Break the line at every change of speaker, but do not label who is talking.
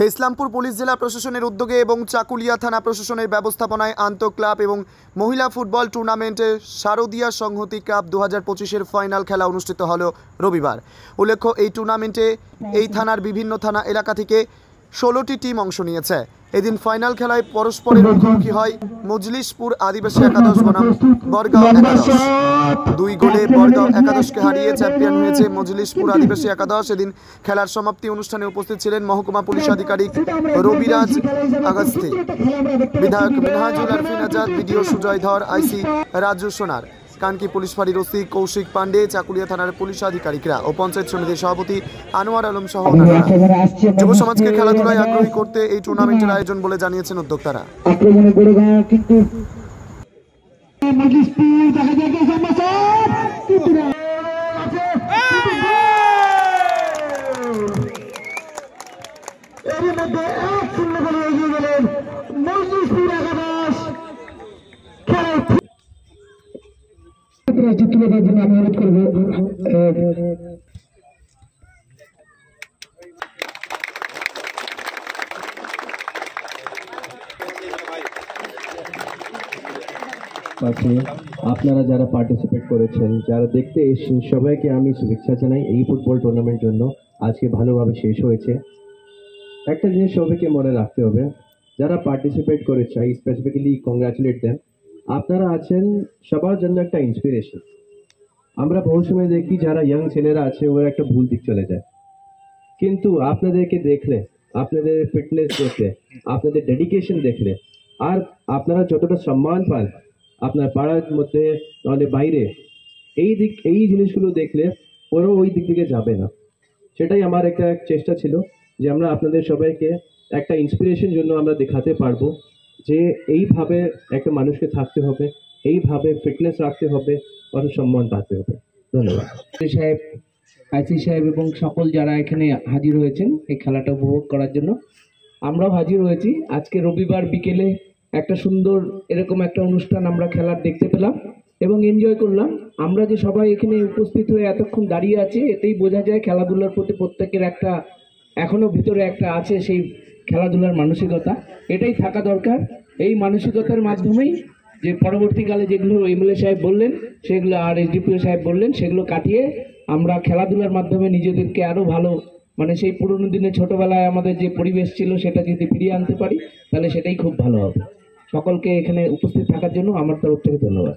Islampur police জেলা প্রশাসনের উদ্যোগে এবং চাকুলিয়া থানা প্রশাসনের ব্যবস্থাপনায় আন্তঃ ক্লাব এবং মহিলা ফুটবল টুর্নামেন্টে শারদীয়া সংহতি কাপ 2025-এর ফাইনাল খেলা অনুষ্ঠিত হলো রবিবার। উল্লেখ্য, এই টুর্নামেন্টে এই থানার বিভিন্ন থানা এলাকা থেকে 16টি টিম অংশ নিয়েছে। এদিন ফাইনাল খেলায় পরস্পরের মুখোমুখি হয় মজলিশপুর আদিবাসী একাদশ বনাম বরগাঁও একাদশ। 2 গোলে বরগাঁও একাদশকে হারিয়ে চ্যাম্পিয়ন হয়েছে মজলিশপুর আদিবাসী একাদশ। এদিন খেলার সমাপ্তি অনুষ্ঠানে উপস্থিত ছিলেন মহকুমা পুলিশ আধিকারিক রবিরাজ আগাস্তি, বিধায়ক মিনহাজুল আরফিন আজাদ, বিডিও সুজয় ধর, আইসি রাজু সোনার, কানকি পুলিশ ফাঁড়ির ওসি কৌশিক পান্ডে, চাকুলিয়া থানার পুলিশ আধিকারিকরা ও পঞ্চায়েত সমিতির সভাপতি আনোয়ার আলম সহ অন্যান্যরা। যুব সমাজকে খেলাধুলায় আগ্রহী করতে এই টুর্নামেন্টের আয়োজন বলে জানিয়েছেন উদ্যোক্তারা।
অনুরোধ করবো আপনারা যারা পার্টিসিপেট করেছেন, যারা দেখতে এসেছেন, সবাইকে আমি শুভেচ্ছা জানাই। এই ফুটবল টুর্নামেন্ট জন্য আজকে ভালোভাবে শেষ হয়েছে। একটা জিনিস সবাইকে মনে রাখতে হবে, যারা পার্টিসিপেট করেছে আই স্পেসিফিক্যালি কংগ্রাচুলেট দেন। আপনারা আছেন সবার জন্য একটা ইন্সপিরেশন। আমরা বহু সময় দেখি যারা ইয়াং ছেলেরা আছে ওরা একটা ভুল দিক চলে যায়, কিন্তু আপনাদেরকে দেখলে, আপনাদের ফিটনেস দেখলে, আপনাদের ডেডিকেশন দেখলে, আর আপনারা যতটা সম্মান পান আপনার পাড়ার মধ্যে নাহলে বাইরে, এই জিনিসগুলো দেখলে ওরাও ওই দিক থেকে যাবে না। সেটাই আমার একটা চেষ্টা ছিল যে আমরা আপনাদের সবাইকে একটা ইন্সপিরেশন জন্য আমরা দেখাতে পারবো যে এইভাবে একটা মানুষকে থাকতে হবে, এইভাবে ফিটনেস রাখতে হবে, আর সম্মান পাতে হবে। ধন্যবাদ
সাহেব, আইসি সাহেব এবং সকল যারা এখানে হাজির হয়েছেন এই খেলাটা উপভোগ করার জন্য। আমরাও হাজির হয়েছি। আজকে রবিবার বিকেলে একটা সুন্দর এরকম একটা অনুষ্ঠান আমরা খেলার দেখতে পেলাম এবং এনজয় করলাম। আমরা যে সবাই এখানে উপস্থিত হয়ে এতক্ষণ দাঁড়িয়ে আছি, এতেই বোঝা যায় খেলাধুলার প্রতি প্রত্যেকের একটা এখনো ভিতরে একটা আছে সেই খেলাধুলার মানসিকতা। এটাই থাকা দরকার। এই মানসিকতার মাধ্যমেই যে পরবর্তীকালে যেগুলো এমএলএ সাহেব বললেন সেগুলো, আর এসডিপিও সাহেব বললেন, সেগুলো কাটিয়ে আমরা খেলাধুলার মাধ্যমে নিজেদেরকে আরও ভালো, মানে সেই পুরনো দিনে ছোটবেলায় আমাদের যে পরিবেশ ছিল সেটা যদি ফিরিয়ে আনতে পারি তাহলে সেটাই খুব ভালো হবে। সকলকে এখানে উপস্থিত থাকার জন্য আমার তরফ থেকে ধন্যবাদ।